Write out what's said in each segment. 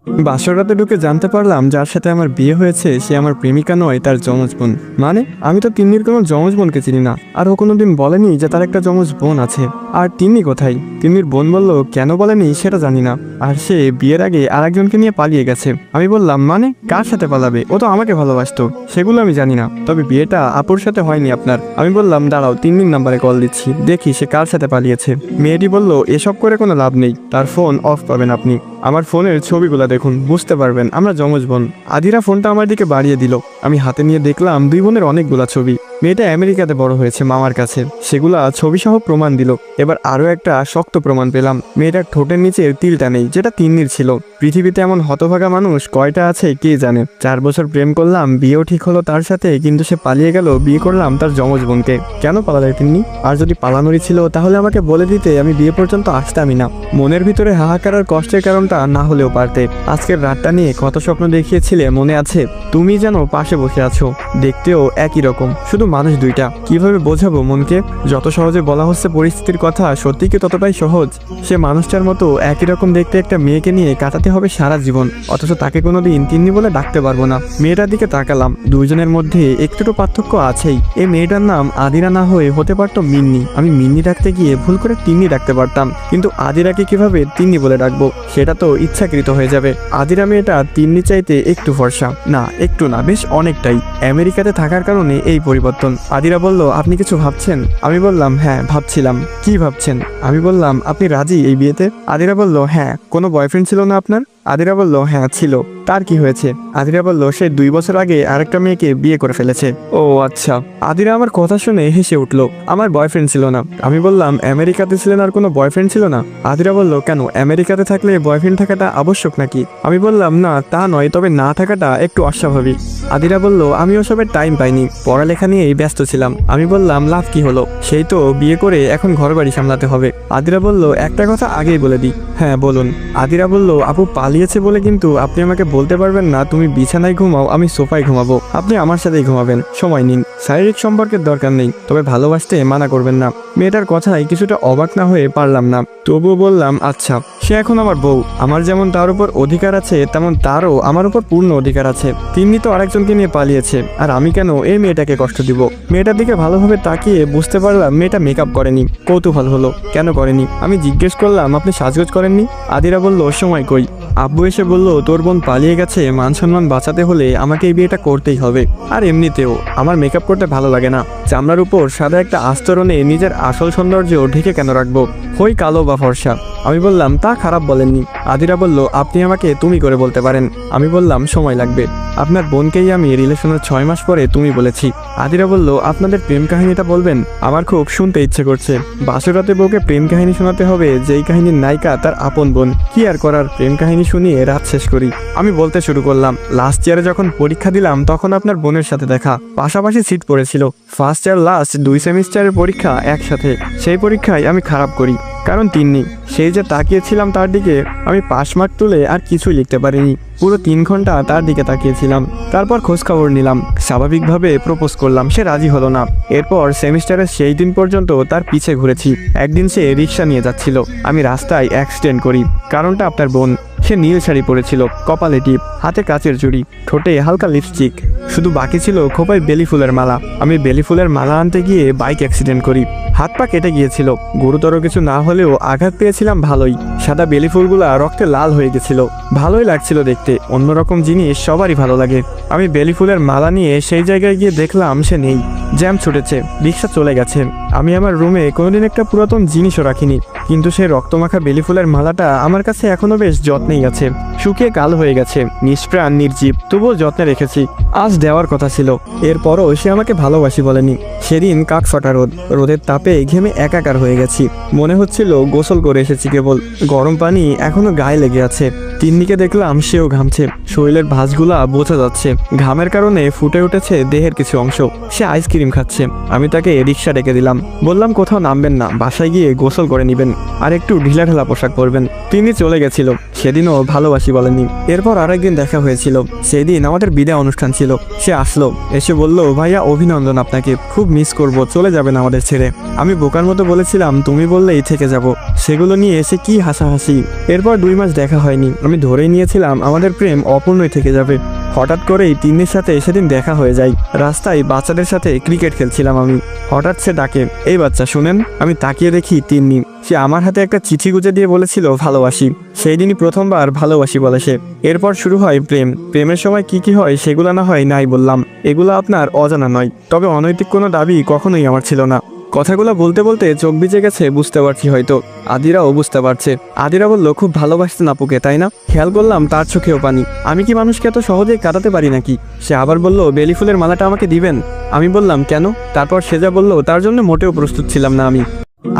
বাসর রাতে ঢুকে জানতে পারলাম যার সাথে আমার বিয়ে হয়েছে সে আমার প্রেমিকা নয়, তার যমজ বোন। মানে আমি তো তিন্নির কোনো যমজ বোনকে চিনি না, আর ও কোনোদিন বলেনি যে তার একটা যমজ বোন আছে। আর তিন্নি কোথায়? তিন্নির বোন বলল কেন বলেনি সেটা জানি না, আর সে বিয়ের আগে আরেকজনকে নিয়ে পালিয়ে গেছে। আমি বললাম মানে কার সাথে পালাবে? ও তো আমাকে ভালোবাসতো। সেগুলো আমি জানি না, তবে বিয়েটা আপুর সাথে হয়নি আপনার। আমি বললাম দাঁড়াও, তিন্নির নাম্বারে কল দিচ্ছি, দেখি সে কার সাথে পালিয়েছে। মেয়েটি বলল এসব করে কোনো লাভ নেই, তার ফোন অফ পাবেন আপনি। আমার ফোনের ছবিগুলো দেখুন, বুঝতে পারবেন আমরা যমজ বোন। আদিরা ফোনটা আমার দিকে বাড়িয়ে দিল। আমি হাতে নিয়ে দেখলাম দুই বোনের অনেকগুলা ছবি। মেয়েটা আমেরিকাতে বড় হয়েছে মামার কাছে, সেগুলা ছবি সহ প্রমাণ দিল। এবার আরো একটা শক্ত প্রমাণ পেলাম, মেয়েটার ঠোঁটের নিচে তিলটা নেই, যেটা তিন্নির ছিল। পৃথিবীতে এমন হতভাগা মানুষ কয়টা আছে কে জানে। 4 বছর প্রেম করলাম, বিয়েও ঠিক হলো তার সাথে, কিন্তু সে পালিয়ে গেল। বিয়ে করলাম তার যমজ বোনকে। কেন পালালে তিন্নি? আর যদি পালানোরই ছিল তাহলে আমাকে বলে দিতে, আমি বিয়ে পর্যন্ত আসতামই না। মনের ভিতরে হাহাকার আর কষ্টের কারণটা না হলেও পারতে। আজকের রাতটা নিয়ে কত স্বপ্ন দেখিয়েছিলে মনে আছে? তুমি যেন পাশে বসে আছো, দেখতেও একই রকম, শুধু মানুষ দুইটা। কিভাবে বোঝাবো মনকে? যত সহজে বলা হচ্ছে পরিস্থিতির কথা, সত্যি কি ততটাই সহজ? সে মানুষটার মতো একই রকম দেখতে একটা মেয়েকে নিয়ে কাটাতে হবে সারা জীবন, অথচ তাকে কোনোদিন তিন্নি বলে ডাকতে পারবো না। মেয়েটার দিকে তাকালাম, দুইজনের মধ্যে একটু পার্থক্য আছেই। এই মেয়েটার নাম আদিরা না হয়ে হতে পারতো মিন্নি। আমি মিন্নি ডাকতে গিয়ে ভুল করে তিন্নি ডাকতে পারতাম, কিন্তু আদিরাকে কিভাবে তিন্নি বলে ডাকবো? সেটা তো ইচ্ছাকৃত হয়ে যাবে। আদিরা মেয়েটা তিন্নি চাইতে একটু ফর্সা, না একটু না, বেশ অনেকটাই। আমেরিকাতে থাকার কারণে এই পরিবর্তন। আদিরা বলল আপনি কিছু ভাবছেন? আমি বললাম হ্যাঁ ভাবছিলাম। কি ভাবছেন? আমি বললাম আপনি রাজি এই বিয়েতে? আদিরা বলল হ্যাঁ। কোনো বয়ফ্রেন্ড ছিল না আপনার? আদিরা বলল হ্যাঁ ছিল। তার কি হয়েছে? আদিরা বলল সে 2 বছর আগে আরেকটা মেয়েকে বিয়ে করে ফেলেছে। ও আচ্ছা। আদিরা আমার কথা শুনে হেসে উঠলো। আমার বয়ফ্রেন্ড ছিল না। আমি বললাম আমেরিকাতে ছিলেন, আর কোনো বয়ফ্রেন্ড ছিল না? আদিরা বলল কেন, আমেরিকাতে থাকলে বয়ফ্রেন্ড থাকাটা আবশ্যক নাকি? আমি বললাম না তা নয়, তবে না থাকাটা একটু অস্বাভাবিক। আদিরা বলল আমি ওসবের টাইম পাইনি, পড়ালেখা নিয়েই ব্যস্ত ছিলাম। আমি বললাম লাভ কি হলো, সেই তো বিয়ে করে এখন ঘর বাড়ি সামলাতে হবে। আদিরা বলল একটা কথা আগেই বলে দিই। হ্যাঁ বলুন। আদিরা বলল আপু পালিয়েছে বলে কিন্তু আপনি আমাকে বলতে পারবেন না তুমি বিছানায় ঘুমাও, আমি সোফায় ঘুমাবো, আপনি আমার সাথেই ঘুমাবেন, সময় নিন। শারীরিক সম্পর্কের দরকার নেই, তবে ভালোবাসতে মানা করবেন না। মেয়েটার কথায় কিছুটা অবাক না হয়ে পারলাম না, তবুও বললাম আচ্ছা। সে এখন আমার বউ, আমার যেমন তার উপর অধিকার আছে তেমন তারও আমার উপর পূর্ণ অধিকার আছে। তিনি তো আরেকজনকে নিয়ে পালিয়েছে, আর আমি কেন এই মেয়েটাকে কষ্ট দিব? মেয়েটার দিকে ভালোভাবে তাকিয়ে বুঝতে পারলাম মেয়েটা মেকআপ করেনি। কৌতূহল হলো কেন করেনি। আমি জিজ্ঞেস করলাম আপনি সাজগোজ করেননি? আদিরা বলল সময় কই। আব্বু এসে বলল তোর বোন পালিয়ে গেছে, মান সম্মান বাঁচাতে হলে আমাকে এই বিয়েটা করতেই হবে। আর এমনিতেও আমার মেকআপ করতে ভালো লাগে না, চামড়ার উপর সাদা একটা আস্তরণে নিজের আসল সৌন্দর্য ঢেকে কেন রাখবো, হই কালো বা ফর্সা। আমি বললাম তা খারাপ বলেননি। আদিরা বলল আপনি আমাকে তুমি করে বলতে পারেন। আমি বললাম সময় লাগবে, আপনার বোনকেই আমি রিলেশনের 6 মাস পরে তুমি বলেছি। আদিরা বলল আপনাদের প্রেম কাহিনীটা বলবেন, আমার খুব শুনতে ইচ্ছে করছে। বাসরাতে বউকে প্রেম কাহিনী শোনাতে হবে যেই কাহিনীর নায়িকা তার আপন বোন। কি আর করার, প্রেম কাহিনী শুনিয়ে রাত শেষ করি। আমি বলতে শুরু করলাম লাস্ট ইয়ারে যখন পরীক্ষা দিলাম তখন আপনার বোনের সাথে দেখা, পাশাপাশি সিট পড়েছিল। ফার্স্ট ইয়ার লাস্ট 2 সেমিস্টারের পরীক্ষা একসাথে। সেই পরীক্ষায় আমি খারাপ করি, কারণ তিন্নি। সেই যে তাকিয়েছিলাম তার দিকে, আমি পাশ মার্ক তুলে আর কিছুই লিখতে পারিনি। পুরো 3 ঘন্টা তার দিকে তাকিয়েছিলাম। তারপর খোঁজখবর নিলাম, স্বাভাবিকভাবে প্রপোজ করলাম, সে রাজি হলো না। এরপর সেমিস্টারের সেই দিন পর্যন্ত তার পিছে ঘুরেছি। একদিন সে রিক্সা নিয়ে যাচ্ছিল, আমি রাস্তায় অ্যাক্সিডেন্ট করি। কারণটা আপনার বোন। সে নীল শাড়ি পরেছিল, কপালে টিপ, হাতে কাচের চুড়ি, ঠোঁটে হালকা লিপস্টিক, শুধু বাকি ছিল খোপায় বেলি ফুলের মালা। আমি বেলি ফুলের মালা আনতে গিয়ে বাইক অ্যাক্সিডেন্ট করি, হাত পা কেটে গিয়েছিল। গুরুতর কিছু না হলেও আঘাত পেয়েছিলাম ভালোই। সাদা বেলি ফুলগুলা রক্তে লাল হয়ে গেছিল, ভালোই লাগছিল দেখতে। অন্যরকম জিনিস সবারই ভালো লাগে। আমি বেলি ফুলের মালা নিয়ে সেই জায়গায় গিয়ে দেখলাম সে নেই, জ্যাম ছুটেছে, রিক্সা চলে গেছে। আমি আমার রুমে কোনোদিন একটা পুরাতন জিনিসও রাখিনি, কিন্তু সেই রক্তমাখা বেলি ফুলের মালাটা আমার কাছে এখনো বেশ যত্নেই আছে। শুকিয়ে কাল হয়ে গেছে, নিষ্প্রাণ নির্জীব, তবুও যত্নে রেখেছি। আজ দেওয়ার কথা ছিল, এরপরও সে আমাকে ভালোবাসি বলেনি। সেদিন কাক ফাটা রোদ, রোদের তাপে ঘেমে একাকার হয়ে গেছি। মনে হচ্ছিল গোসল করে এসেছি কেবল, গরম পানি এখনো গায়ে লেগে আছে। তিন্নিকে দেখলাম সেও ঘামছে, শরীরের ভাঁজগুলা বোঝা যাচ্ছে। ঘামের কারণে ফুটে উঠেছে দেহের কিছু অংশ। সে আইসক্রিম খাচ্ছে। আমি তাকে রিক্সা ডেকে দিলাম, বললাম কোথাও নামবেন না, বাসায় গিয়ে গোসল করে নিবেন, আর একটু ঢিলাঢালা পোশাক পরবেন। তিনি চলে গেছিল, সেদিনও ভালোবাসি বলেনি। এরপর আরেকদিন দেখা হয়েছিল, সেদিন আমাদের বিদায় অনুষ্ঠান ছিল। সে আসলো, এসে বলল ভাইয়া অভিনন্দন, আপনাকে খুব মিস করব, চলে যাবেন আমাদের ছেড়ে। আমি বোকার মতো বলেছিলাম তুমি বললেই থেকে যাব। সেগুলো নিয়ে এসে কি হাসাহাসি। এরপর 2 মাস দেখা হয়নি। আমি ধরেই নিয়েছিলাম আমাদের প্রেম অপূর্ণই থেকে যাবে। হঠাৎ করেই তিন্নির সাথে সেদিন দেখা হয়ে যায়। রাস্তায় বাচ্চাদের সাথে ক্রিকেট খেলছিলাম আমি। হঠাৎ সে ডাকে, এই বাচ্চা শুনেন। আমি তাকিয়ে দেখি তিন্নি। সে আমার হাতে একটা চিঠি গুজে দিয়ে বলেছিল ভালোবাসি। সেই দিনই প্রথমবার ভালোবাসি বলে সে। এরপর শুরু হয় প্রেম। প্রেমের সময় কি কি হয় সেগুলো না হয় নাই বললাম, এগুলো আপনার অজানা নয়। তবে অনৈতিক কোনো দাবি কখনোই আমার ছিল না। কথাগুলো বলতে বলতে চোখ ভিজে গেছে, বুঝতে পারছি হয়তো। আদিরাও বুঝতে পারছে। আদিরা বলল, খুব ভালোবাসতেন আপুকে তাই না? খেয়াল করলাম তার চোখেও পানি। আমি কি মানুষকে এত সহজেই কাটাতে পারি নাকি? সে আবার বলল, বেলি ফুলের মালাটা আমাকে দিবেন? আমি বললাম কেন? তারপর সে যা বলল তার জন্য মোটেও প্রস্তুত ছিলাম না আমি।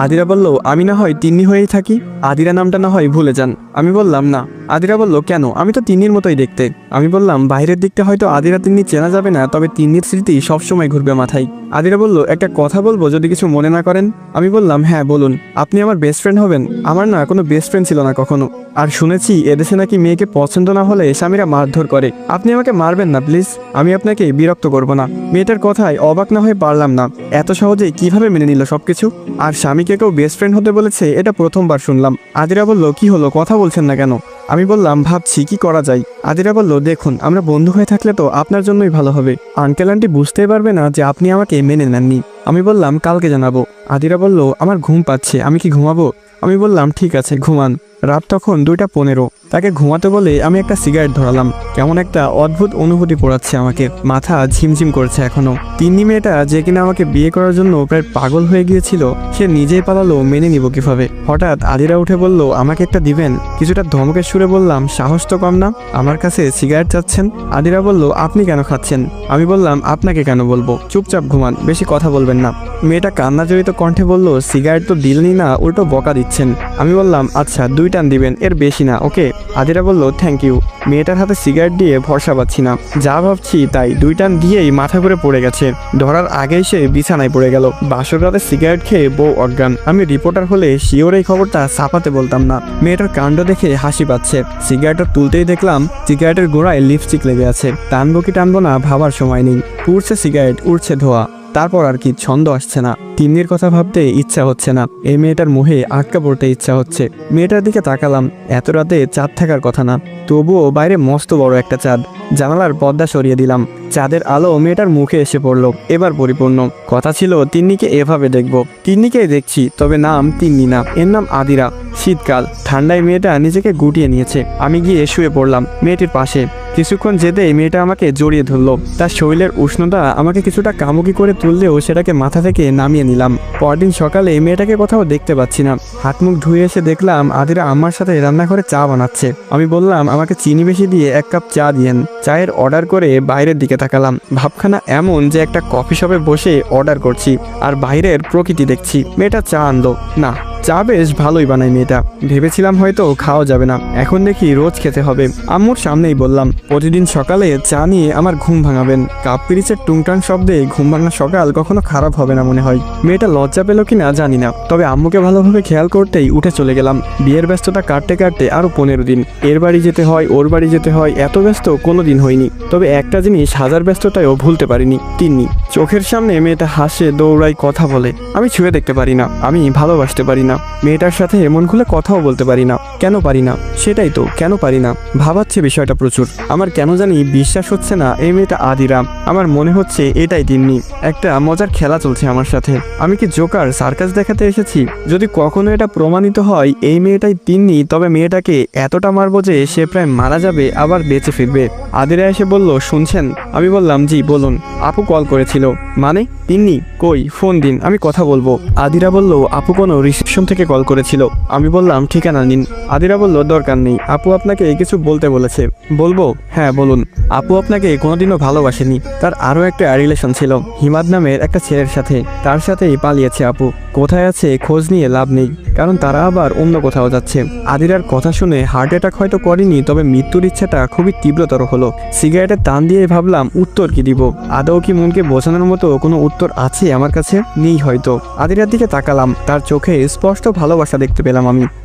আদিরা বলল, আমি না হয় তিন্নি হয়েই থাকি, আদিরা নামটা না হয় ভুলে যান। আমি বললাম না। আদিরা বলল, কেন? আমি তো তিন্নির মতোই দেখতে। আমি বললাম, বাইরের দিকটা হয়তো আদিরা তিন্নি চেনা যাবে না, তবে তিন্নির স্মৃতি সবসময় ঘুরবে মাথায়। আদিরা বলল, একটা কথা বলবো যদি কিছু মনে না করেন? আমি বললাম, হ্যাঁ বলুন। আপনি আমার বেস্ট ফ্রেন্ড হবেন? আমার না কোনো বেস্ট ফ্রেন্ড ছিল না কখনো। আর শুনেছি এদেশে নাকি মেয়েকে পছন্দ না হলে স্বামীরা মারধর করে। আপনি আমাকে মারবেন না প্লিজ, আমি আপনাকে বিরক্ত করব না। মেয়েটার কথায় অবাক না হয়ে পারলাম না, এত সহজেই কিভাবে মেনে নিল সবকিছু। আর স্বামীকে কেউ বেস্ট ফ্রেন্ড হতে বলেছে এটা প্রথমবার শুনলাম। আদিরা বলল, কি হলো, কথা বলছেন না কেন? আমি বললাম, ভাবছি কি করা যায়। আদিরা বলল, দেখুন আমরা বন্ধু হয়ে থাকলে তো আপনার জন্যই ভালো হবে। আঙ্কেল আন্টি বুঝতেই পারবে না যে আপনি আমাকে মেনে নেননি। আমি বললাম, কালকে জানাবো। আদিরা বলল, আমার ঘুম পাচ্ছে, আমি কি ঘুমাবো? আমি বললাম, ঠিক আছে ঘুমান। রাত তখন 2:15। তাকে ঘুমাতে বলে আমি একটা সিগারেট ধরালাম। কেমন একটা অদ্ভুত অনুভূতি পড়াচ্ছে আমাকে, মাথা ঝিমঝিম করছে এখনো। তিন্নি মেয়েটা যে কিনা আমাকে বিয়ে করার জন্য প্রায় পাগল হয়ে গিয়েছিল, সে নিজেই পালালো, মেনে নিব কিভাবে? হঠাৎ আদিরা উঠে বলল, আমাকে একটা দিবেন? কিছুটা ধমকের সুরে বললাম, সাহস তো কম না, আমার কাছে সিগারেট চাচ্ছেন? আদিরা বলল, আপনি কেন খাচ্ছেন? আমি বললাম, আপনাকে কেন বলবো, চুপচাপ ঘুমান, বেশি কথা বলবেন না। মেয়েটা কান্না জড়িত কণ্ঠে বলল, সিগারেট তো দিলনি না, উল্টো বকা দিচ্ছেন। আমি বললাম, আচ্ছা 2 টান দিবেন, এর বেশি না, ওকে? আদিরা বলল, থ্যাংক ইউ। মেয়েটার হাতে সিগারেট দিয়ে ভরসা পাচ্ছি না, যা ভাবছি তাই। 2 টান দিয়েই মাথা ঘুরে পড়ে গেছে। ধরার আগেই সে বিছানায় পড়ে গেল। বাসর রাতে সিগারেট খেয়ে বউ অজ্ঞান। আমি রিপোর্টার হলে শিওর এই খবরটা ছাপাতে বলতাম না। মেয়েটার কাণ্ড দেখে হাসি পাচ্ছে। সিগারেটটা তুলতেই দেখলাম সিগারেটের গোড়ায় লিপস্টিক লেগে আছে। টানবো কি টানবো না ভাবার সময় নেই। পুড়ছে সিগারেট, উড়ছে ধোয়া। তারপর আর কি ছন্দ আসছে না। তিন্নির কথা ভাবতে ইচ্ছা হচ্ছে না। এই মেয়েটার মুহে আটকা পড়তে ইচ্ছা হচ্ছে। মেয়েটার দিকে তাকালাম। এত রাতে চাঁদ থাকার কথা না, তবুও বাইরে মস্ত বড় একটা চাঁদ। জানালার পর্দা সরিয়ে দিলাম। চাঁদের আলো মেয়েটার মুখে এসে পড়ল, এবার পরিপূর্ণ। কথা ছিল তিন্নিকে এভাবে দেখব। তিন্নিকেই দেখছি, তবে নাম তিন্নি না, এর নাম আদিরা। শীতকাল, ঠান্ডায় মেয়েটা নিজেকে গুটিয়ে নিয়েছে। আমি গিয়ে শুয়ে পড়লাম মেয়েটির পাশে। কিছুক্ষণ যেতেই মেয়েটা আমাকে জড়িয়ে ধরলো। তার শরীরের উষ্ণতা আমাকে কিছুটা কামুকি করে তুললেও সেটাকে মাথা থেকে নামিয়ে নিলাম। পরদিন সকালে মেয়েটাকে কোথাও দেখতে পাচ্ছি না। হাত মুখ ধুয়ে এসে দেখলাম আদিরা আমার সাথে রান্নাঘরে চা বানাচ্ছে। আমি বললাম, আমাকে চিনি বেশি দিয়ে 1 কাপ চা দিয়েন। চায়ের অর্ডার করে বাইরের দিকে তাকালাম। ভাবখানা এমন যে একটা কফি শপে বসে অর্ডার করছি আর বাইরের প্রকৃতি দেখছি। মেয়েটা চা আনলো। না, চা বেশ ভালোই বানায় মেয়েটা। ভেবেছিলাম হয়তো খাওয়া যাবে না, এখন দেখি রোজ খেতে হবে। আম্মুর সামনেই বললাম, প্রতিদিন সকালে চা নিয়ে আমার ঘুম ভাঙাবেন। কাপ পিরিচের টুংটাং শব্দে ঘুম ভাঙা সকাল কখনো খারাপ হবে না মনে হয়। মেয়েটা লজ্জা পেল কিনা জানি না, তবে আম্মুকে ভালোভাবে খেয়াল করতেই উঠে চলে গেলাম। বিয়ের ব্যস্ততা কাটতে কাটতে আরো 15 দিন। এর বাড়ি যেতে হয়, ওর বাড়ি যেতে হয়, এত ব্যস্ত কোনোদিন হয়নি। তবে একটা জিনিস হাজার ব্যস্ততায়ও ভুলতে পারিনি, তিন্নি। চোখের সামনে মেয়েটা হাসে, দৌড়ায়, কথা বলে। আমি ছুঁয়ে দেখতে পারি না, আমি ভালোবাসতে পারি না। মেয়েটার সাথে এমন খুলে কথাও বলতে পারি না। কেন পারি না? সেটাই তো, কেন পারি না ভাবাচ্ছে বিষয়টা প্রচুর। আমার কেন জানি বিশ্বাস হচ্ছে না এই মেয়েটা আদিরা। আমার মনে হচ্ছে এটাই তিন্নি। একটা মজার খেলা চলছে আমার সাথে। আমি কি জোকার সার্কাস দেখাতে এসেছি? যদি কখনো এটা প্রমাণিত হয় এই মেয়েটাই তিন্নি, তবে মেয়েটাকে এতটা মারবো যে সে প্রায় মারা যাবে, আবার বেঁচে ফিরবে। আদিরা এসে বলল, শুনছেন? আমি বললাম, জি বলুন। আপু কল করেছিল। মানে? তিন্নি কই, ফোন দিন, আমি কথা বলবো। আদিরা বলল, আপু কোনো রিসেপশন থেকে কল করেছিল। আমি বললাম, ঠিকানা নিন। আদিরা বলল, দরকার নেই, আপু আপনাকে কিছু বলতে বলেছে। বলবো? হ্যাঁ বলুন। আপু আপনাকে কোনোদিনও ভালোবাসেনি। তার আরও একটা রিলেশন ছিল হিমাদ নামের একটা ছেলের সাথে। তার সাথেই পালিয়েছে আপু। কোথায় আছে খোঁজ নিয়ে লাভ নেই, কারণ তারা আবার অন্য কোথাও যাচ্ছে। আদিরার কথা শুনে হার্ট অ্যাটাক হয়তো করেনি, তবে মৃত্যুর ইচ্ছাটা খুবই তীব্রতর হলো। সিগারেটের টান দিয়ে ভাবলাম উত্তর কি দিব। আদৌ কি মনকে বোঝানোর মতো কোনো উত্তর আছে আমার কাছে? নেই হয়তো। আদিরার দিকে তাকালাম, তার চোখে স্পষ্ট ভালোবাসা দেখতে পেলাম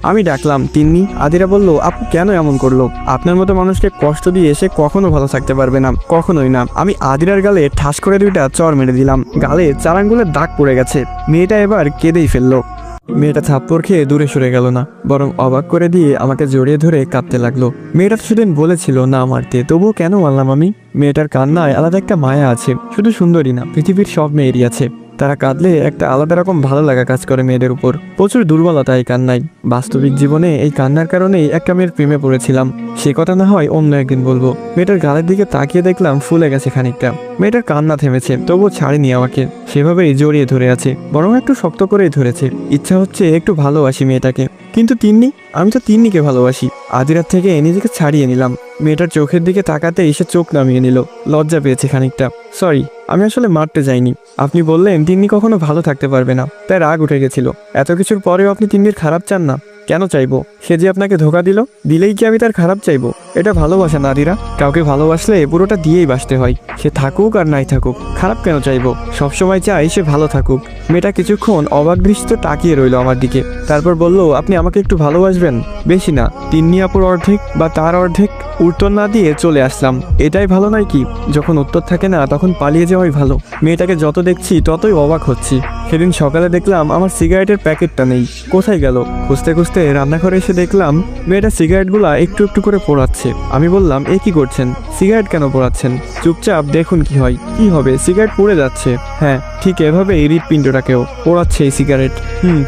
আমি ডাকলাম, তিন্নি। আদিরা বলল, আপু কেন এমন করলো? আপনার মতো মানুষকে কষ্ট দিয়ে এসে কখনো ভালো থাকতে পারবে না, কখনোই না। আমি আদিরার গালে ঠাস করে 2টা চড় মেরে দিলাম। গালে 4 আঙ্গুলের দাগ পড়ে গেছে। মেয়েটা এবার কেঁদেই ফেললো। মেয়েটা থাপ্পড় খেয়ে দূরে সরে গেল না, বরং অবাক করে দিয়ে আমাকে জড়িয়ে ধরে কাঁদতে লাগলো। মেয়েটা তো সেদিন বলেছিল না মারতে, তবুও কেন মারলাম আমি? মেয়েটার কান্নায় আলাদা একটা মায়া আছে, শুধু সুন্দরী না, পৃথিবীর সব মেয়েরই আছে। তারা কাঁদলে একটা আলাদা রকম ভালো লাগা কাজ করে মেয়েদের উপর। প্রচুর দুর্বলতা এই কান্নায়। বাস্তবিক জীবনে এই কান্নার কারণেই একটা মেয়ের প্রেমে পড়েছিলাম। সে কথা না হয় অন্য একদিন বলবো। মেয়েটার গালের দিকে তাকিয়ে দেখলাম ফুলে গেছে খানিকটা। মেয়েটার কান্না থেমেছে, তবুও ছাড়েনি আমাকে, সেভাবেই জড়িয়ে ধরে আছে, বরং একটু শক্ত করেই ধরেছে। ইচ্ছা হচ্ছে একটু ভালোবাসি মেয়েটাকে, কিন্তু তিন্নি, আমি তো তিন্নিকে ভালোবাসি। আধ রাত থেকে নিজেকে ছাড়িয়ে নিলাম। মেয়েটার চোখের দিকে তাকাতে এসে চোখ নামিয়ে নিল, লজ্জা পেয়েছে খানিকটা। সরি, আমি আসলে মারতে যাইনি। আপনি বললেন তিন্নি কখনো ভালো থাকতে পারবে না, তাই রাগ উঠে গেছিল। এত কিছুর পরেও আপনি তিন্নির খারাপ চান না? কেন চাইবো? সে যে আপনাকে ধোকা দিলেই কি আমি তার খারাপ চাইবো? এটা ভালোবাসা না আদিরা। কাউকে ভালোবাসলে পুরোটা দিয়েই বাসতে হয়, সে থাকুক আর নাই থাকুক। খারাপ কেন চাইবো? সবসময় চাই সে ভালো থাকুক। মেয়েটা কিছুক্ষণ অবাক দৃষ্টিতে তাকিয়ে রইল আমার দিকে, তারপর বলল, আপনি আমাকে একটু ভালোবাসবেন? বেশি না, তিন্নি আপুর অর্ধেক বা তার অর্ধেক। উত্তর না দিয়ে চলে আসলাম। এটাই ভালো নয় কি? যখন উত্তর থাকে না তখন পালিয়ে যাওয়াই ভালো। মেয়েটাকে যত দেখছি ততই অবাক হচ্ছি। সেদিন সকালে দেখলাম আমার সিগারেটের প্যাকেটটা নেই, কোথায় গেল? খুঁজতে খুঁজতে রান্নাঘরে এসে দেখলাম মেয়েটা সিগারেটগুলা একটু একটু করে পোড়াচ্ছে। আমি বললাম, এ কি করছেন? সিগারেট কেন পোড়াচ্ছেন? চুপচাপ দেখুন কি হয়। কি হবে? সিগারেট পুড়ে যাচ্ছে। হ্যাঁ, ঠিক এভাবে এই হৃৎপিণ্ডটাকেও পোড়াচ্ছে এই সিগারেট।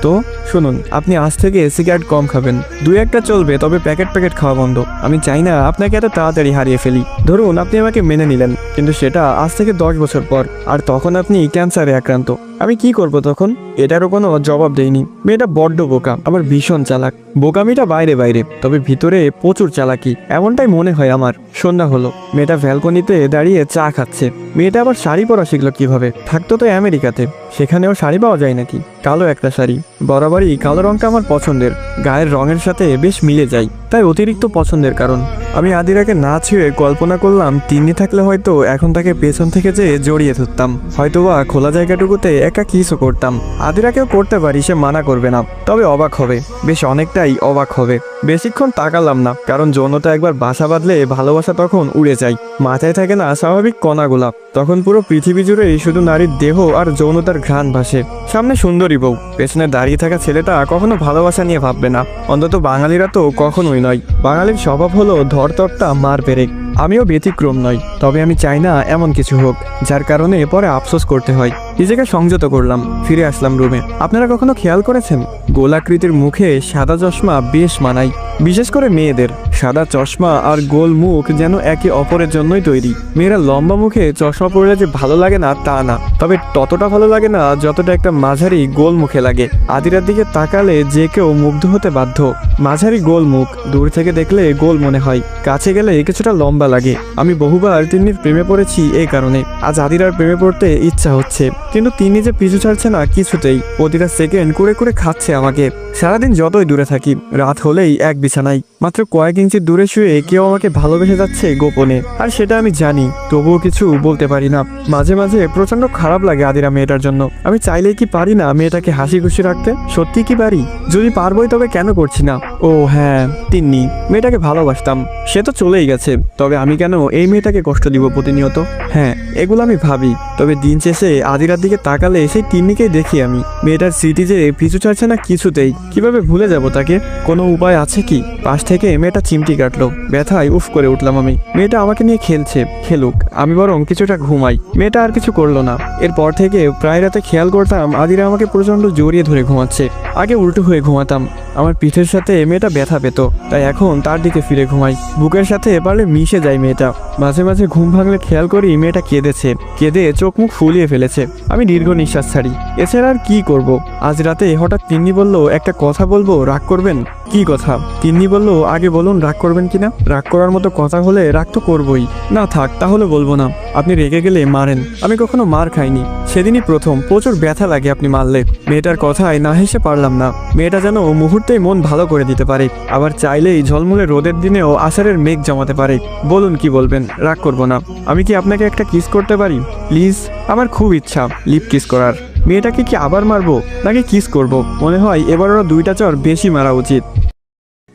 তো শুনুন, আপনি আজ থেকে সিগারেট কম খাবেন। দুই একটা চলবে, তবে প্যাকেট প্যাকেট খাওয়া বন্ধ। আমি চাই না আপনাকে এত তাড়াতাড়ি হারিয়ে ফেলি। ধরুন আপনি আমাকে মেনে নিলেন, কিন্তু সেটা আজ থেকে 10 বছর পর, আর তখন আপনি ক্যান্সারে আক্রান্ত। আমি কি করব তখন? এটারও কোনো জবাব দেয়নি। মেয়েটা বড্ড বোকা, আবার ভীষণ চালাক। বোকামিটা বাইরে বাইরে, তবে ভিতরে প্রচুর চালাকি, এমনটাই মনে হয় আমার। সন্ধ্যা হলো, মেয়েটা ব্যালকনিতে দাঁড়িয়ে চা খাচ্ছে। মেয়েটা আবার শাড়ি পরা শিখলো কিভাবে? থাকতো তো আমেরিকাতে, সেখানেও শাড়ি পাওয়া যায় নাকি? কালো একটা শাড়ি, বরাবরই কালো রঙটা আমার পছন্দের, গায়ের রঙের সাথে বেশ মিলে যায়, তাই অতিরিক্ত পছন্দের কারণ। আমি আদিরাকে না ছুঁয়ে কল্পনা করলাম তিন্নি থাকলে হয়তো এখন তাকে পেছন থেকে যে জড়িয়ে ধরতাম, হয়তোবা খোলা জায়গাটুকুতে একা কিসও করতাম। আদিরাকেও করতে পারি, সে মানা করবে না, তবে অবাক হবে, বেশ অনেকটাই অবাক হবে। বেশিক্ষণ তাকালাম না, কারণ যৌনতা একবার বাসা বাঁধলে ভালোবাসা তখন উড়ে যায়। মাথায় থাকে না স্বাভাবিক কণাগুলা, তখন পুরো পৃথিবী জুড়েই শুধু নারীর দেহ আর যৌনতার ঘ্রাণ ভাসে। সামনে সুন্দরী বউ, পেছনে দাঁড়িয়ে থাকা ছেলেটা কখনো ভালোবাসা নিয়ে ভাববে না, অন্তত বাঙালিরা তো কখনোই নয়। বাঙালির স্বভাব হলো ধরতরটা মার পেরেক। আমিও ব্যতিক্রম নই, তবে আমি চাই না এমন কিছু হোক যার কারণে পরে আফসোস করতে হয়। নিজেকে সংযত করলাম, ফিরে আসলাম রুমে। আপনারা কখনো খেয়াল করেছেন গোলাকৃতির মুখে সাদা চশমা বেশ মানায়, বিশেষ করে মেয়েদের। সাদা চশমা আর গোল মুখ যেন একে অপরের জন্যই তৈরি। মেয়েরা লম্বা মুখে চশমা পরলে যে ভালো লাগে না তা না, তবে ততটা ভালো লাগে না যতটা একটা মাঝারি গোল মুখে লাগে। আদিরার দিকে তাকালে যে কেউ মুগ্ধ হতে বাধ্য। মাঝারি গোল মুখ, দূর থেকে দেখলে গোল মনে হয়, কাছে গেলে কিছুটা লম্বা লাগে। আমি বহুবার তিন্নির প্রেমে পড়েছি এই কারণে। আজ আদিরার প্রেমে পড়তে ইচ্ছা হচ্ছে, কিন্তু তিনি যে পিছু ছাড়ছে না কিছুতেই। প্রতিটা সেকেন্ড করে করে খাচ্ছে আমাকে। সারাদিন যতই দূরে থাকি, রাত হলেই এক বিছানায়, মাত্র কয়েক ইঞ্চি দূরে শুয়ে কেউ আমাকে ভালোবেসে যাচ্ছে গোপনে, আর সেটা আমি জানি, তবুও কিছু বলতে পারি না। মাঝে মাঝে প্রচন্ড খারাপ লাগে আদিরা মেয়েটার জন্য। আমি চাইলেই কি পারি না মেয়েটাকে হাসি খুশি রাখতে? সত্যি কি পারি? যদি পারবোই তবে কেন করছি না? ও হ্যাঁ, তিন্নি, মেয়েটাকে ভালোবাসতাম, সে তো চলেই গেছে, তবে আমি কেন এই মেয়েটাকে কষ্ট দিব প্রতিনিয়ত? হ্যাঁ, এগুলো আমি ভাবি, তবে দিন শেষে আদিরার দিকে তাকালে সেই তিন্নিকেই দেখি আমি। মেয়েটার স্মৃতি যে পিছু ছাড়ছে না কিছুতেই, কিভাবে ভুলে যাব তাকে? কোনো উপায় আছে কি? পাশ থেকে মেয়েটা চিমটি কাটলো, ব্যথায় উফ করে উঠলাম আমি। মেয়েটা আমাকে নিয়ে খেলছে, খেলুক, আমি বরং কিছুটা ঘুমাই। মেয়েটা আর কিছু করলো না। এরপর থেকে প্রায় রাতে খেয়াল করতাম আদিরা আমাকে প্রচন্ড জড়িয়ে ধরে ঘুমাচ্ছে। আগে উল্টো হয়ে ঘুমাতাম, আমার পিঠের সাথে মেয়েটা ব্যথা পেত, তাই এখন তার দিকে ফিরে ঘুমাই। বুকের সাথে পারলে মিশে যায় মেয়েটা। মাঝে মাঝে ঘুম ভাঙলে খেয়াল করি মেয়েটা কেঁদেছে, কেঁদে চোখ মুখ ফুলিয়ে ফেলেছে। আমি দীর্ঘ নিঃশ্বাস ছাড়ি, এছাড়া আর কি করব? আজ রাতে হঠাৎ তিন্নি বলল, একটা কথা বলবো, রাগ করবেন? কি কথা? তিন্নি বলল, আগে বলুন রাগ করবেন কিনা। রাগ করার মতো কথা হলে রাগ তো করবই না, থাক তাহলে বলবো না। আপনি রেগে গেলে মারেন, আমি কখনো মার খাইনি, সেদিনই প্রথম। প্রচুর ব্যথা লাগে আপনি মারলে। মেয়েটার কথায় না হেসে পারলাম না। মেয়েটা যেন মুহূর্তেই মন ভালো করে দিতে পারে, আবার চাইলেই ঝলমলে রোদের দিনেও আষাঢ়ের মেঘ জমাতে পারে। বলুন কি বলবেন, রাগ করবো না। আমি কি আপনাকে একটা কিস করতে পারি প্লিজ? আমার খুব ইচ্ছা লিপ কিস করার। মেয়েটাকে কি আবার মারবো নাকি কিস করব? মনে হয় এবার ওরা দুইটা চর বেশি মারা উচিত।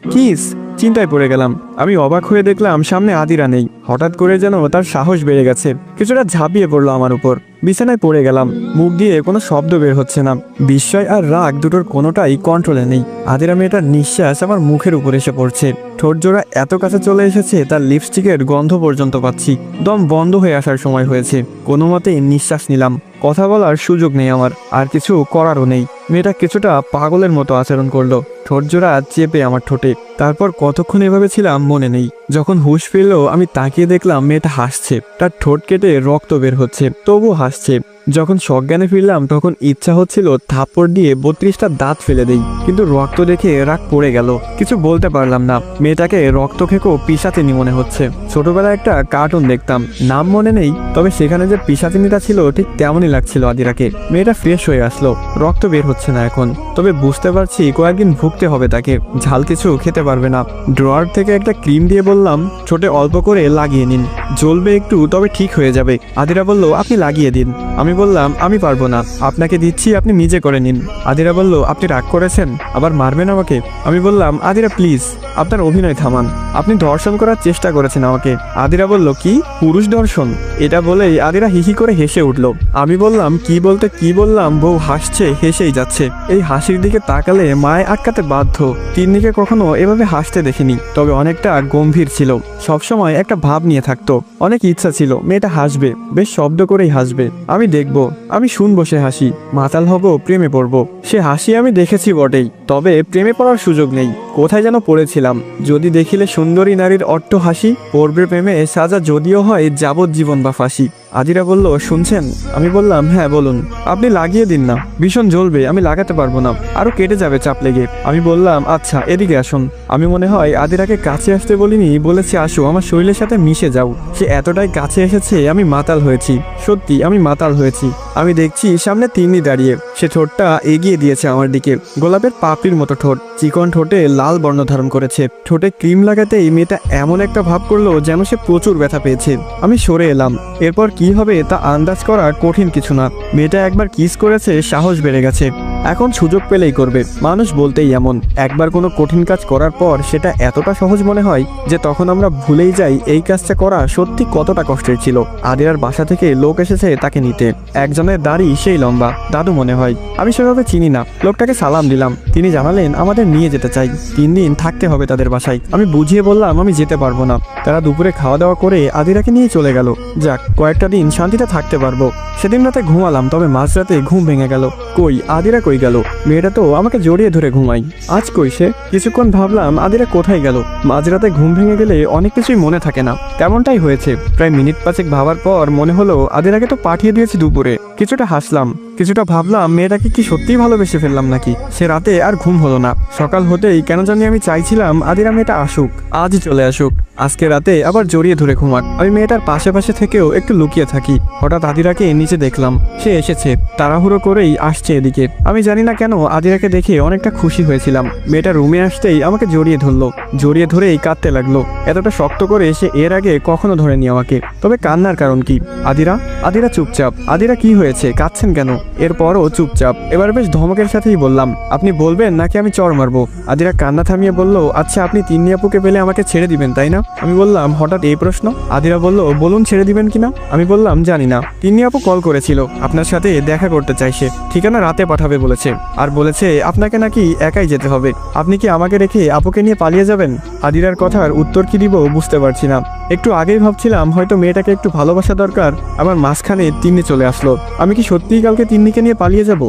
কিস? চিন্তায় পড়ে গেলাম। আমি অবাক হয়ে দেখলাম সামনে আদিরা নেই। হঠাৎ করে যেন তার সাহস বেড়ে গেছে, কিছুটা ঝাঁপিয়ে পড়লো আমার উপর। বিছানায় পড়ে গেলাম, মুখ দিয়ে কোনো শব্দ বের হচ্ছে না। বিস্ময় আর রাগ দুটোর কোনোটাই কন্ট্রোলে নেই। আদিরা মেয়েটার নিঃশ্বাস আমার মুখের উপর এসে পড়ছে, ঠোঁট জোড়া এত কাছে চলে এসেছে তার লিপস্টিকের গন্ধ পর্যন্ত পাচ্ছি। দম বন্ধ হয়ে আসার সময় হয়েছে, কোনো মতেই নিঃশ্বাস নিলাম। কথা বলার সুযোগ নেই আমার, আর কিছু করারও নেই। মেয়েটা কিছুটা পাগলের মতো আচরণ করলো, ঠোঁট জোড়া চেপে আমার ঠোঁটে। তারপর কতক্ষণ এভাবে ছিলাম মনে নেই। যখন হুঁশ ফিরলো আমি তাকিয়ে দেখলাম মেয়েটা হাসছে, তার ঠোঁট কেটে রক্ত বের হচ্ছে, তবু হাসছে। যখন সজ্ঞানে ফিরলাম তখন ইচ্ছা হচ্ছিল থাপ্পড় দিয়ে 32টা দাঁত ফেলে দেই, কিন্তু রক্ত দেখে রাগ পড়ে গেল, কিছু বলতে পারলাম না। মেয়েটাকে রক্ত খেকো পিশাচিনী মনে হচ্ছে। ছোটবেলায় একটা কার্টুন দেখতাম, নাম মনে নেই, তবে সেখানে যে পিশাচিনীটা ছিল ঠিক তেমনই লাগছিল আদিরাকে। মেয়েটা ফ্রেশ হয়ে আসলো, রক্ত বের হচ্ছে না এখন, তবে বুঝতে পারছি কয়েকদিন ভুগতে হবে তাকে, ঝাল কিছু খেতে পারবে না। ড্রয়ার থেকে একটা ক্রিম দিয়ে বললাম ছোটে অল্প করে লাগিয়ে নিন, জ্বলবে একটু তবে ঠিক হয়ে যাবে। আদিরা বলল আপনি লাগিয়ে দিন। আমি বললাম আমি পারবো না, আপনাকে দিচ্ছি, আপনি নিজে করে নিন। আদিরা বলল আপনি রাগ করেছেন, আবার মারবেন আমাকে? আমি বললাম আদিরা প্লিজ, আপনার অভিনয় থামান, আপনি ধর্ষণ করার চেষ্টা করেছেন আমাকে। আদিরা বলল কি পুরুষ ধর্ষণ? এটা বলেই আদিরা হিহি করে হেসে উঠল। আমি বললাম কি বলতে কি বললাম, বউ হাসছে, হেসেই যাচ্ছে। এই হাসির দিকে তাকালে মায়ে আটকাতে বাধ্য। তিন্নিকে কখনো এভাবে হাসতে দেখিনি, তবে অনেকটা গম্ভীর ছিল, সবসময় একটা ভাব নিয়ে থাকতো। অনেক ইচ্ছা ছিল মেয়েটা হাসবে, বেশ শব্দ করেই হাসবে, আমি দেখব, আমি শুনবো সে হাসি, মাতাল হব, প্রেমে পড়ব। সে হাসি আমি দেখেছি বটেই, তবে প্রেমে পড়ার সুযোগ নেই। কোথায় যেন পড়েছিলাম, যদি দেখিলে সুন্দরী নারীর অট্ট হাসি, পড়বে প্রেমে সাজা যদিও হয় যাবজ্জীবন বা ফাঁসি। আদিরা বলল শুনছেন? আমি বললাম হ্যাঁ বলুন। আপনি লাগিয়ে দিন না, ভীষণ জ্বলবে, আমি লাগাতে পারবো না, আরো কেটে যাবে চাপ লেগে। আমি বললাম আচ্ছা এদিকে আসুন। আমি মনে হয় আদিরাকে কাছে আসতে বলিনি, বলেছি আসো আমার শরীরের সাথে মিশে যাও। সে এতটাই কাছে এসেছে আমি মাতাল হয়েছি, সত্যি আমি মাতাল হয়েছি। আমি দেখছি সামনে তিন্নি দাঁড়িয়ে, সে ঠোঁটটা এগিয়ে দিয়েছে আমার দিকে, গোলাপের পাপড়ির মতো ঠোঁট, চিকন ঠোঁটে লাল বর্ণ ধারণ করেছে। ঠোঁটে ক্রিম লাগাতেই মেয়েটা এমন একটা ভাব করলো যেন সে প্রচুর ব্যথা পেয়েছে। আমি সরে এলাম, এরপর কি হবে তা আন্দাজ করা কঠিন কিছু না। মেয়েটা একবার কিস করেছে, সাহস বেড়ে গেছে, এখন সুযোগ পেলেই করবে। মানুষ বলতেই এমন, একবার কোনো কঠিন কাজ করার পর সেটা এতটা সহজ মনে হয় যে তখন আমরা ভুলেই যাই এই কাজটা করা সত্যি কতটা কষ্টের ছিল। আদিরার বাসা থেকে লোক এসেছে তাকে নিতে, একজনের দাড়ি সেই লম্বা, দাদু মনে হয়, আমি সেভাবে চিনি না। লোকটাকে সালাম দিলাম, তিনি জানালেন আমাদের নিয়ে যেতে চাই, 3 দিন থাকতে হবে তাদের বাসায়। আমি বুঝিয়ে বললাম আমি যেতে পারবো না। তারা দুপুরে খাওয়া দাওয়া করে আদিরাকে নিয়ে চলে গেল। যাক, কয়েকটা দিন শান্তিতে থাকতে পারবো। সেদিন রাতে ঘুমালাম, তবে মাঝরাতে ঘুম ভেঙে গেল। কই আদিরা কই গেল? মেয়েটা তো আমাকে জড়িয়ে ধরে ঘুমাই, আজ কই সে? কিছুক্ষণ ভাবলাম আদিরা কোথায় গেল। মাঝরাতে ঘুম ভেঙে গেলে অনেক কিছুই মনে থাকে না, তেমনটাই হয়েছে। প্রায় মিনিট 5 ভাবার পর মনে হলো আদিরাকে তো পাঠিয়ে দিয়েছি দুপুরে। কিছুটা হাসলাম, কিছুটা ভাবলাম মেয়েটাকে কি সত্যিই ভালোবেসে ফেললাম নাকি। সে রাতে আর ঘুম হলো না। সকাল হতেই কেন জানি আমি চাইছিলাম আদিরা মেয়েটা আসুক, আজই চলে আসুক, আজকে রাতে আবার জড়িয়ে ধরে ঘুমাক। আমি মেয়েটার পাশে পাশে থেকেও একটু লুকিয়ে থাকি। হঠাৎ আদিরাকে নিচে দেখলাম, সে এসেছে, তাড়াহুড়ো করেই আসছে এদিকে। আমি জানি না কেন আদিরাকে দেখে অনেকটা খুশি হয়েছিলাম। মেয়েটা রুমে আসতেই আমাকে জড়িয়ে ধরলো, জড়িয়ে ধরেই কাঁদতে লাগলো। এতটা শক্ত করে সে এর আগে কখনো ধরেনি আমাকে। তবে কান্নার কারণ কি? আদিরা আদিরা চুপচাপ। আদিরা কি হয়েছে, কাঁদছেন কেন? এরপরও চুপচাপ। এবার বেশ ধমকের সাথেই বললাম আপনি বলবেন নাকি আমি চড় মারবো? আদিরা কান্না থামিয়ে বলল আচ্ছা আপনি তিন্নি আপুকে পেলে আমাকে ছেড়ে দিবেন তাই না? আমি বললাম হঠাৎ এই প্রশ্ন? আদিরা বলল বলুন ছেড়ে দিবেন কিনা। আমি বললাম জানি না, তিন্নি আপু কল করেছিল, আপনার সাথে দেখা করতে চাইছে, ঠিকানা রাতে পাঠাবে বলেছে, আর বলেছে আপনাকে নাকি একাই যেতে হবে। আপনি কি আমাকে রেখে আপুকে নিয়ে পালিয়ে যাবেন? আদিরার কথার উত্তর কি দিব বুঝতে পারছি না। একটু আগেই ভাবছিলাম হয়তো মেয়েটাকে একটু ভালোবাসা দরকার, আমার মাঝখানে তিন্নি চলে আসলো। আমি কি সত্যিই কালকে তিন্নিকে নিয়ে পালিয়ে যাব?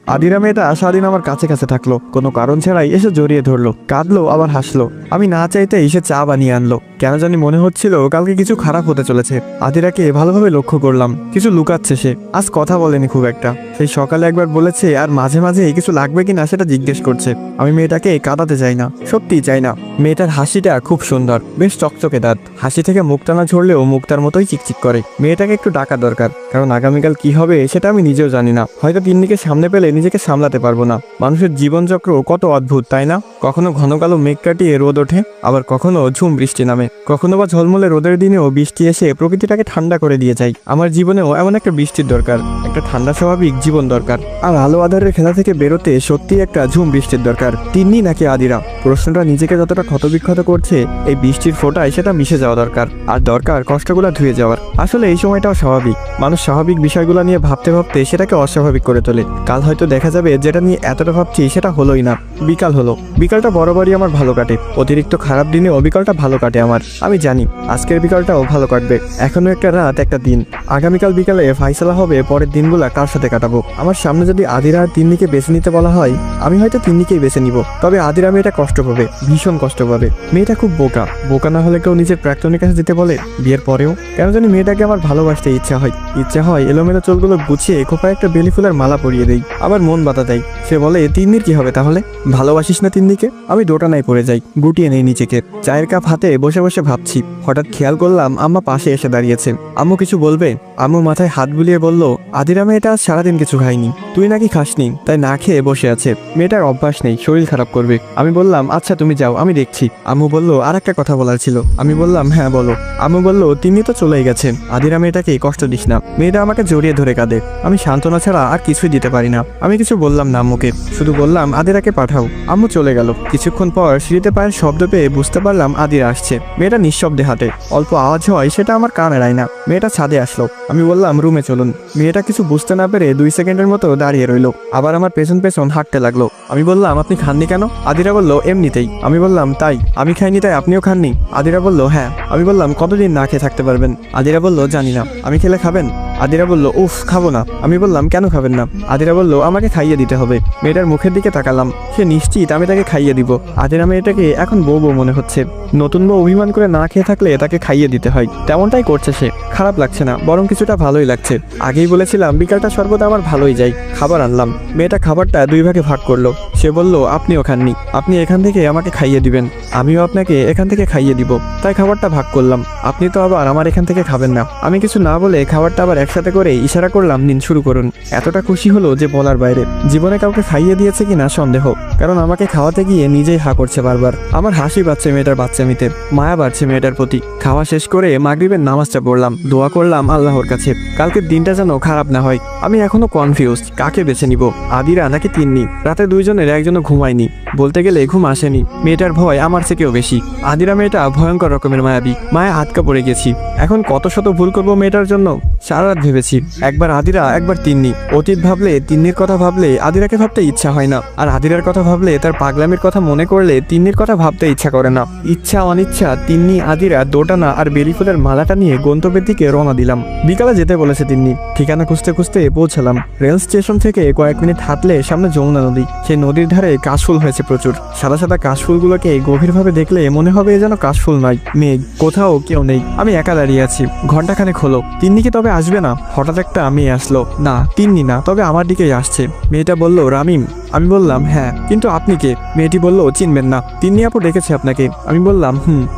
আদিরা মেয়েটা সারাদিন আমার কাছে কাছে থাকলো, কোনো কারণ ছাড়াই এসে জড়িয়ে ধরলো, কাঁদলো আবার হাসলো। আমি না চাইতে এসে চা বানিয়ে আনলো। কেন জানি মনে হচ্ছিল কালকে কিছু খারাপ হতে চলেছে। আদিরাকে ভালোভাবে লক্ষ্য করলাম, কিছু লুকাচ্ছে সে। আজ কথা বলেনি খুব একটা, সেই সকালে একবার বলেছে, আর মাঝে মাঝে কিছু লাগবে কিনা সেটা জিজ্ঞেস করছে। আমি মেয়েটাকে কাঁদাতে চাই না, সত্যিই চাই না। মেয়েটার হাসিটা খুব সুন্দর, বেশ চকচকে দাঁত, হাসি থেকে মুক্তা না ঝরলেও মুক্তার মতোই চিকচিক করে। মেয়েটাকে একটু ডাকা দরকার, কারণ আগামীকাল কি হবে সেটা আমি নিজেও জানি না। হয়তো তিন্নিকে সামনে পেলে নিজেকে সামলাতে পারবো না। মানুষের জীবনচক্র কত অদ্ভুত তাই না? কখনো ঘন কালো মেঘ কাটিয়ে রোদ ওঠে, আবার কখনো ঝুম বৃষ্টি নামে, কখনো বা ঝলমলে রোদের দিনেও বৃষ্টি এসে প্রকৃতিটাকে ঠান্ডা করে দিয়ে যায়। আমার জীবনেও এমন একটা বৃষ্টির দরকার, একটা ঠান্ডা স্বাভাবিক জীবন দরকার, আর আলো আধারের খেলা থেকে বেরোতে সত্যি একটা ঝুম বৃষ্টির দরকার। তিন্নি নাকি আদিরা, প্রশ্নটা নিজেকে যতটা ক্ষতবিক্ষত করছে, এই বৃষ্টির ফোঁটায় সেটা মিশে যাওয়া দরকার, আর দরকার কষ্টগুলো ধুয়ে যাওয়ার। আসলে এই সময়টাও স্বাভাবিক, মানুষ স্বাভাবিক বিষয়গুলো নিয়ে ভাবতে ভাবতে সেটাকে অস্বাভাবিক করে তোলে। কাল হয়তো দেখা যাবে যেটা নিয়ে এতটা ভাবছি সেটা হলোই না। বিকাল হলো, বিকালটা বরাবরই আমার ভালো কাটে, অতিরিক্ত খারাপ দিনেও বিকালটা ভালো কাটে আমার। আমি জানি আজকের বিকালটাও ভালো কাটবে। এখনো একটা রাত, একটা দিন। আগামীকাল বিকালে ফাইসালা হবে পরের দিনগুলা কার সাথে কাটাবো। আমার সামনে যদি আদিরা আর তিন্নিকে বেছে নিতে বলা হয়, আমি হয়তো তিন্নিকেই বেছে নিব। তবে আদিরা মেয়েটা কষ্ট পাবে, ভীষণ কষ্ট পাবে। মেয়েটা খুব বোকা, বোকা না হলে কেউ নিজের প্রাক্তনের কাছে যেতে বলে বিয়ের পরেও? কেন জানি মেয়েটাকে আমার ভালোবাসতে ইচ্ছা হয় এলোমেলো চুলগুলো গুছিয়ে খোপায় একটা বেলি ফুলের মালা পরিয়ে দেই। আবার মন বাতা দেয়। সে বলে তিন্নির কি হবে তাহলে? ভালোবাসিস না তিন্নিকে? আমি দোটানায় পড়ে যাই, গুটিয়ে নেই নিজেকে। চায়ের কাপ হাতে বসে বসে ভাবছি, হঠাৎ খেয়াল করলাম আম্মা পাশে এসে দাঁড়িয়েছে। আম্মু কিছু বলবে? আম্মু মাথায় হাত বুলিয়ে বলল, আদিরা মেয়েটা আজ সারাদিন কিছু খায়নি, তুই নাকি খাসনি, তাই না খেয়ে বসে আছে। মেয়েটার অভ্যাস নেই, শরীর খারাপ করবে। আমি বললাম আচ্ছা তুমি যাও, আমি দেখছি। আম্মু বলল আর একটা কথা বলার ছিল। আমি বললাম হ্যাঁ বলো। আম্মু বলল তিনি তো চলেই গেছে, আদিরা মেয়েটাকে কষ্ট দিস না। মেয়েটা আমাকে জড়িয়ে ধরে কাঁদে। আমি সান্ত্বনা ছাড়া আর কিছুই দিতে পারি না। আমি কিছু বললাম না আম্মুকে, শুধু বললাম আদিরাকে পাঠাও। আম্মু চলে গেল। কিছুক্ষণ পর সিঁড়িতে পায়ের শব্দ পেয়ে বুঝতে পারলাম আদিরা আসছে। মেয়েটা নিঃশব্দে হাঁটে, অল্প আওয়াজ হয় সেটা আমার কান এড়ায় না। মেয়েটা ছাদে আসলো। আমি বললাম রুমে চলুন। মেয়েটা কিছু বুঝতে না পেরে 2 সেকেন্ডের মতো দাঁড়িয়ে রইল, আবার আমার পেছন পেছন হাঁটতে লাগলো। আমি বললাম আপনি খাননি কেন? আদিরা বলল এমনিতেই। আমি বললাম তাই? আমি খাইনি তাই আপনিও খাননি? আদিরা বলল হ্যাঁ। আমি বললাম কতদিন না খেয়ে থাকতে পারবেন? আদিরা বলল জানি না। আমি খেলে খাবেন? আদিরা বলল উফ খাবো না। আমি বললাম কেন খাবেন না? আদিরা বলল আমাকে খাইয়ে দিতে হবে। মেয়েটার মুখের দিকে তাকালাম, সে নিশ্চিত আমি তাকে খাইয়ে দিব। আদিরা মেয়েটাকে এখন বউ বউ মনে হচ্ছে। নতুন বউ অভিমান করে না খেয়ে থাকলে তাকে খাইয়ে দিতে হয়, তেমনটাই করছে সে। খারাপ লাগছে না, বরং কিছুটা ভালোই লাগছে। আগেই বলেছিলাম বিকালটা সর্বদা আমার ভালোই যায়। খাবার আনলাম, মেয়েটা খাবারটা 2 ভাগে ভাগ করলো। সে বলল আপনিও খাননি, আপনি এখান থেকে আমাকে খাইয়ে দিবেন, আমিও আপনাকে এখান থেকে খাইয়ে দিব। তাই খাবারটা ভাগ করলাম। আপনি তো আবার আমার এখান থেকে খাবেন না। আমি কিছু না বলে খাবারটা আবার একসাথে করে ইশারা করলাম নিন শুরু করুন। এতটা খুশি হলো যে বলার বাইরে। জীবনে কাউকে খাইয়ে দিয়েছে কিনা সন্দেহ, কারণ আমাকে খাওয়াতে গিয়ে নিজেই হা করছে বারবার। আমার হাসি পাচ্ছে মেয়েটার বাচ্চামিতে, মায়া বাড়ছে মেয়েটার প্রতি। খাওয়া শেষ করে মাগরিবের নামাজটা পড়লাম, দোয়া করলাম আল্লাহর কাছে কালকের দিনটা যেন খারাপ না হয়। আমি এখনো কনফিউজ, কাকে বেছে নিব, আদিরা নাকি তিন্নি? রাতে দুইজনের একজনও ঘুমায়নি, বলতে গেলে ঘুম আসেনি। মেয়েটার ভয় আমার থেকেও বেশি। আদিরা মেয়েটা ভয়ঙ্কর রকমের মায়াবী, মায়া আটকা পড়ে গেছি। এখন কত শত ভুল করবো মেয়েটার জন্য। সারা রাত ভেবেছি, একবার আদিরা একবার তিন্নি। অতীত ভাবলে, তিন্নির কথা ভাবলে আদিরাকে ভাবতে ইচ্ছা হয় না, আর আদিরার কথা ভাবলে, তার পাগলামির কথা মনে করলে তিন্নির কথা ভাবতে ইচ্ছা করে না। ইচ্ছা অনিচ্ছা তিন্নি, আদিরা, দোটানা আর বেলি ফুলের মালাটা নিয়ে গন্তব্যের দিকে রওনা দিলাম। বিকালে যেতে বলেছে তিন্নি। ঠিকানা খুঁজতে খুঁজতে পৌঁছালাম। রেল স্টেশন থেকে কয়েক মিনিট হাঁটলে সামনে যমুনা নদী। সেই নদীর ধারে কাশফুল হয়েছে প্রচুর। সাদা সাদা কাশফুলগুলোকে গভীরভাবে দেখলে মনে হবে যেন কাশফুল নয়, মেঘ। কোথাও কেউ নেই, আমি একা দাঁড়িয়ে আছি। ঘন্টাখানেক হলো। তিন্নি কি তবে আসবে না? হঠাৎ একটা মেয়ে আসলো। না, তিন্নি না, তবে আমার দিকেই আসছে। মেয়েটা বলল রামিম। আমি বললাম হ্যাঁ, কিন্তু আপনি কে? মেয়েটি বলল চিনবেন না, তিন্নি আপু ডেকেছে আপনাকে। আমি বললাম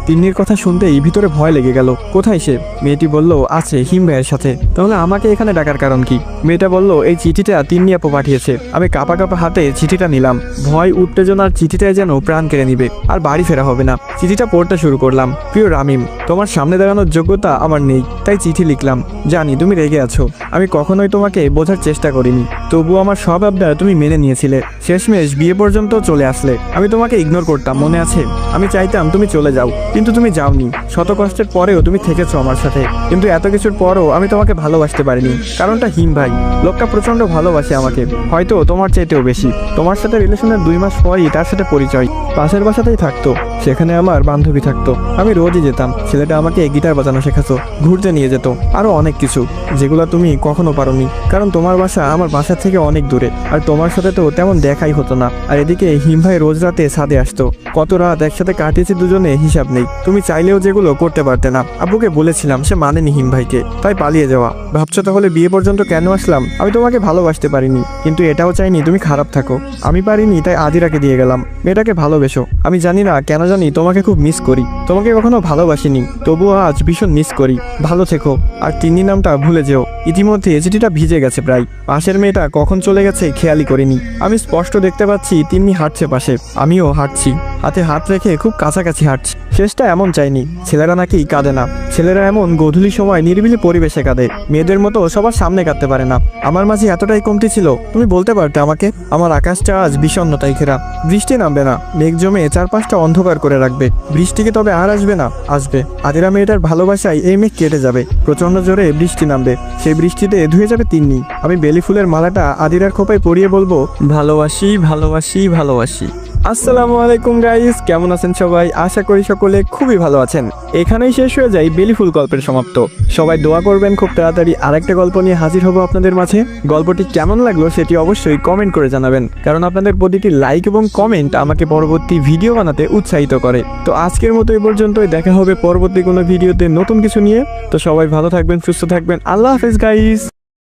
তিন্নির কথা শুনতেই ভিতরে ভয় লেগে গেল। কোথায় সে? মেয়েটি বলল আছে হিম ভাইয়ের সাথে। তাহলে আমাকে এখানে ডাকার কারণ কি? মেয়েটা বলল এই চিঠিটা তিন্নি আপু পাঠিয়েছে। আমি কাঁপা কাঁপা হাতে চিঠিটা নিলাম। ভয় উত্তেজনার চিঠিটায় যেন প্রাণ কেড়ে নিবে, আর বাড়ি ফেরা হবে না। চিঠিটা পড়তে শুরু করলাম। প্রিয় রামিম, তোমার সামনে দাঁড়ানোর যোগ্যতা আমার নেই, তাই চিঠি লিখলাম। জানি তুমি রেগে আছো, আমি কখনোই তোমাকে বোঝার চেষ্টা করিনি, তবুও আমার সব আবদার তুমি মেনে নিয়েছিলে। শেষমেশ বিয়ে পর্যন্ত চলে আসলে। আমি তোমাকে ইগনোর করতাম, মনে আছে? আমি চাইতাম তুমি চলে যাও, কিন্তু তুমি যাওনি। শত কষ্টের পরেও তুমি থেকেছো আমার সাথে। কিন্তু এত কিছুর পরও আমি তোমাকে ভালোবাসতে পারিনি। কারণটা হিম ভাই, লোকটা প্রচন্ড ভালোবাসে আমাকে, হয়তো তোমার চাইতেও বেশি। তোমার সাথে রিলেশনের 2 মাস পরই তার সাথে পরিচয়। পাশের বাসাতেই থাকতো, সেখানে আমার বান্ধবী থাকতো। আমি রোজই যেতাম। ছেলেটা আমাকে গিটার বাজানো শেখাতো, ঘুরতে নিয়ে যেত, আরো অনেক কিছু যেগুলো তুমি কখনো পারোনি, কারণ তোমার বাসা আমার বাসা থেকে অনেক দূরে। আর তোমার সাথে তো তেমন দেখাই হতো না। আর এদিকে হিম ভাই রোজ রাতে ছাদে আসতো। কত রাত একসাথে কাটিয়েছি দুজনে, হিসাব নেই। তুমি চাইলেও যেগুলো করতে পারতে না। আব্বুকে বলেছিলাম, সে মানেনি হিম ভাইকে, তাই পালিয়ে যাওয়া। ভাবছো তাহলে বিয়ে পর্যন্ত কেন আসলাম? আমি তোমাকে ভালোবাসতে পারিনি, কিন্তু এটাও চাইনি তুমি খারাপ থাকো। আমি পারিনি, তাই আদিরাকে দিয়ে গেলাম। মেয়েটাকে ভালোবেসো। আমি জানি না কেন জানি তোমাকে খুব মিস করি। তোমাকে কখনো ভালোবাসিনি, তবুও আজ ভীষণ মিস করি। ভালো থেকো, আর তিন্নি নামটা ভুলে যেও। ইতিমধ্যে চিঠিটা ভিজে গেছে প্রায়। পাশের মেয়েটা কখন চলে গেছে খেয়ালই করিনি। আমি স্পষ্ট দেখতে পাচ্ছি তিন্নি হাঁটছে পাশে, আমিও হাঁটছি। হাতে হাত রেখে খুব কাছাকাছি হাঁটছে। শেষটা এমন চাইনি, ছেলেরা নাকি কাঁদে না, ছেলেরা এমন গোধূলি সময় নিরিবিলি পরিবেশে কাঁদে, মেয়েদের মতো সবার সামনে কাঁদতে পারে না। আমার মাঝে এতটাই কমতি ছিল, তুমি বলতে পারতে আমাকে? আমার আকাশটা আজ বিষণ্ণতায় ঘেরা, বৃষ্টি নামবে না, মেঘ জমে চারপাশটা অন্ধকার করে রাখবে। বৃষ্টিকে তবে আর আসবে না? আসবে। আদিরা মেয়েটার ভালোবাসায় এই মেঘ কেটে যাবে, প্রচন্ড জোরে বৃষ্টি নামবে, সেই বৃষ্টিতে ধুয়ে যাবে তিন্নি। আমি বেলি ফুলের মালাটা আদিরার খোপায় পরিয়ে বলবো, ভালোবাসি ভালোবাসি ভালোবাসি। আসসালামু আলাইকুম গাইস, কেমন আছেন সবাই? আশা করি সকলে খুবই ভালো আছেন। এখানেই শেষ হয়ে যায় বেলি ফুল গল্পের সমাপ্ত। সবাই দোয়া করবেন, খুব তাড়াতাড়ি আরেকটা গল্প নিয়ে হাজির হব আপনাদের মাঝে। গল্পটি কেমন লাগলো সেটি অবশ্যই কমেন্ট করে জানাবেন, কারণ আপনাদের প্রতিটি লাইক এবং কমেন্ট আমাকে পরবর্তী ভিডিও বানাতে উৎসাহিত করে। তো আজকের মতো এই পর্যন্তই, দেখা হবে পরবর্তী কোনো ভিডিওতে নতুন কিছু নিয়ে। তো সবাই ভালো থাকবেন, সুস্থ থাকবেন, আল্লাহ হাফেজ গাইস।